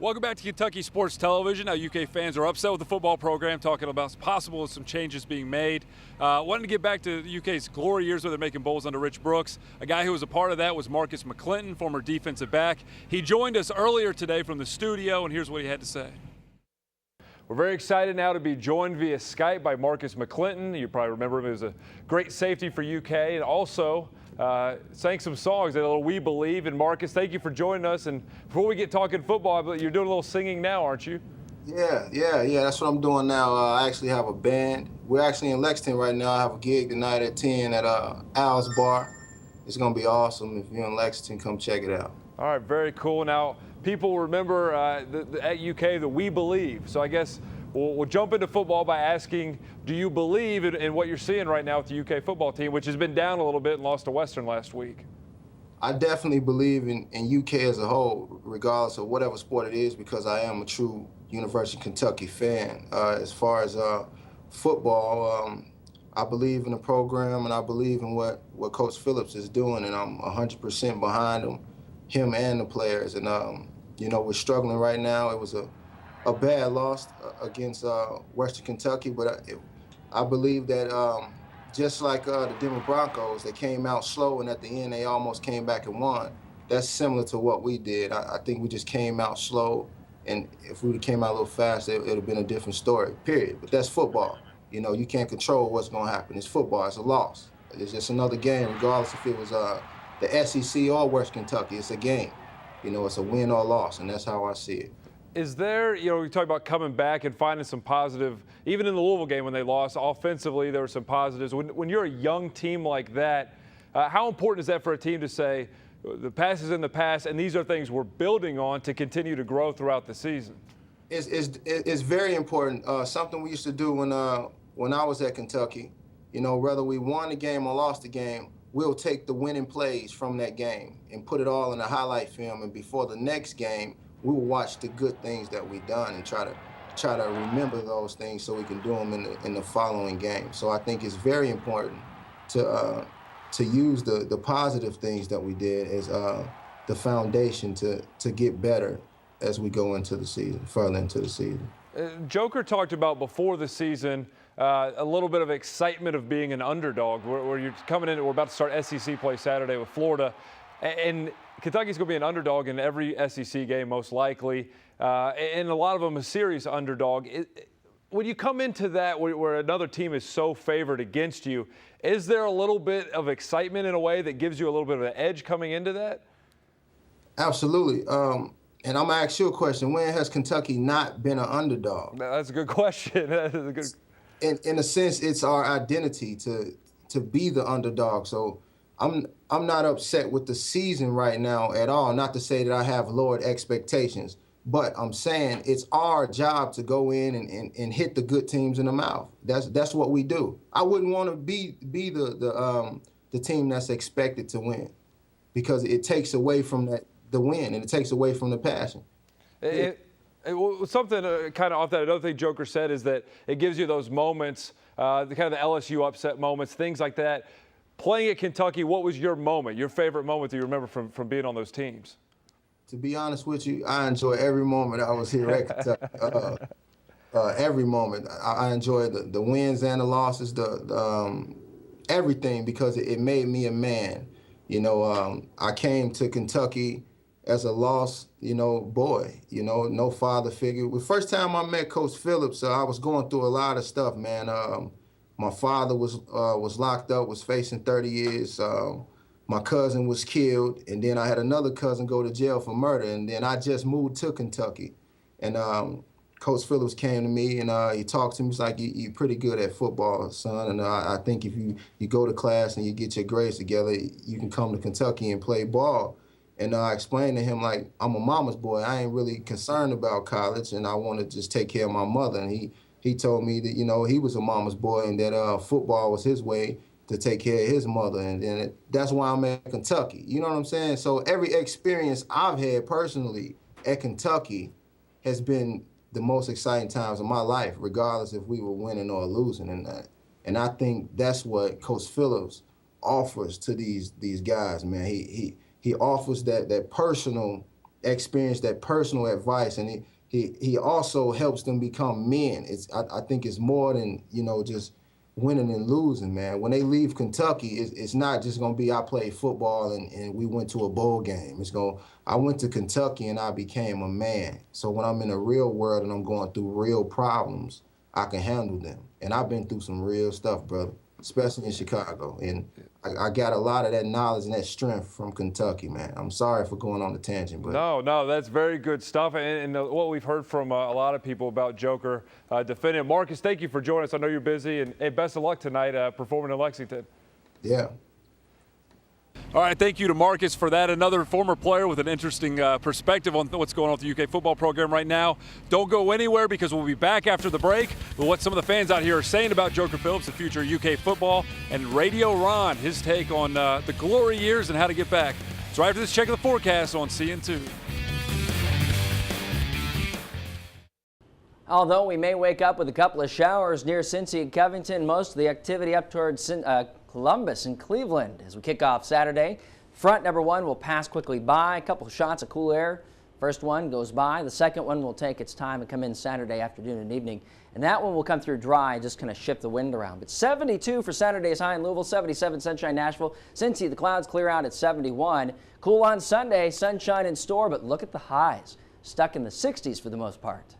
Welcome back to Kentucky Sports Television. Now, UK fans are upset with the football program, talking about possible some changes being made. Wanted to get back to the UK's glory years where they're making bowls under Rich Brooks. A guy who was a part of that was Marcus McClinton, former defensive back. He joined us earlier today from the studio, and here's what he had to say. We're very excited now to be joined via Skype by Marcus McClinton. You probably remember him as a great safety for UK, and also sang some songs, a little We Believe. And Marcus, thank you for joining us. And before we get talking football, you're doing a little singing now, aren't you? Yeah, that's what I'm doing now. I actually have a band. We're actually in Lexington right now. I have a gig tonight at 10 at Al's Bar. It's going to be awesome. If you're in Lexington, come check it out. All right, very cool. Now, people remember at UK the We Believe. So I guess we'll jump into football by asking, do you believe in what you're seeing right now with the UK football team, which has been down a little bit and lost to Western last week? I definitely believe in UK as a whole, regardless of whatever sport it is, because I am a true University of Kentucky fan. As far as football, I believe in the program and I believe in what Coach Phillips is doing, and I'm 100% behind him and the players. And, we're struggling right now. It was a bad loss against Western Kentucky, but I believe that just like the Denver Broncos, they came out slow, and at the end they almost came back and won. That's similar to what we did. I think we just came out slow, and if we came out a little faster, it would have been a different story, period. But that's football. You can't control what's going to happen. It's football. It's a loss. It's just another game, regardless if it was the SEC or West Kentucky. It's a game. It's a win or loss, and that's how I see it. Is there, we talk about coming back and finding some positive, even in the Louisville game when they lost, offensively there were some positives. When you're a young team like that, how important is that for a team to say, the past is in the past, and these are things we're building on to continue to grow throughout the season? It's very important. Something we used to do when I was at Kentucky, whether we won the game or lost the game, we'll take the winning plays from that game and put it all in a highlight film, and before the next game, we will watch the good things that we've done and try to remember those things so we can do them in the following game. So I think it's very important to use the positive things that we did as the foundation to get better as we go into the season, further into the season. Joker talked about before the season a little bit of excitement of being an underdog, where you're coming in. We're about to start SEC play Saturday with Florida, and Kentucky's going to be an underdog in every SEC game, most likely, and a lot of them a serious underdog. When you come into that where another team is so favored against you, is there a little bit of excitement in a way that gives you a little bit of an edge coming into that? Absolutely. And I'm going to ask you a question. When has Kentucky not been an underdog? That's a good question. That is a good... In a sense, it's our identity to be the underdog. So I'm not upset with the season right now at all. Not to say that I have lowered expectations, but I'm saying it's our job to go in and hit the good teams in the mouth. That's what we do. I wouldn't want to be the team that's expected to win, because it takes away from the win, and it takes away from the passion. Something kind of off that, another thing Joker said is that it gives you those moments, the LSU upset moments, things like that. Playing at Kentucky, what was your moment, your favorite moment that you remember from being on those teams? To be honest with you, I enjoy every moment I was here at Kentucky. Every moment. I enjoy the wins and the losses, everything, because it made me a man. I came to Kentucky as a lost, boy, no father figure. The first time I met Coach Phillips, I was going through a lot of stuff, man. My father was locked up, was facing 30 years. My cousin was killed, and then I had another cousin go to jail for murder, and then I just moved to Kentucky. And Coach Phillips came to me, and he talked to me. He's like, you're pretty good at football, son, and I think if you go to class and you get your grades together, you can come to Kentucky and play ball. And I explained to him, like, I'm a mama's boy. I ain't really concerned about college, and I want to just take care of my mother. And he told me that, he was a mama's boy, and that football was his way to take care of his mother. And that's why I'm at Kentucky. You know what I'm saying? So every experience I've had personally at Kentucky has been the most exciting times of my life, regardless if we were winning or losing. And I think that's what Coach Phillips offers to these guys, man. He offers that personal experience that personal advice, and he also helps them become men. I think it's more than, you know, just winning and losing, man. When they leave Kentucky, it's not just gonna be I played football and we went to a bowl game. I went to Kentucky and I became a man. So when I'm in the real world and I'm going through real problems, I can handle them. And I've been through some real stuff, brother, especially in Chicago. And I got a lot of that knowledge and that strength from Kentucky, man. I'm sorry for going on the tangent, but No, that's very good stuff. And what we've heard from a lot of people about Joker defending. Marcus, thank you for joining us. I know you're busy, and best of luck tonight performing in Lexington. yeah. All right, thank you to Marcus for that. Another former player with an interesting perspective on what's going on with the UK football program right now. Don't go anywhere, because we'll be back after the break with what some of the fans out here are saying about Joker Phillips, the future of UK football, and Radio Ron, his take on the glory years and how to get back. So right after this, check the forecast on CN2. Although we may wake up with a couple of showers near Cincy and Covington, most of the activity up towards Columbus and Cleveland as we kick off Saturday. Front number 1 will pass quickly by. A couple of shots of cool air. First one goes by. The second one will take its time and come in Saturday afternoon and evening. And that one will come through dry, just kind of shift the wind around. But 72 for Saturday's high in Louisville, 77 Sunshine Nashville. Cincy, the clouds clear out at 71. Cool on Sunday, sunshine in store, but look at the highs. Stuck in the 60s for the most part.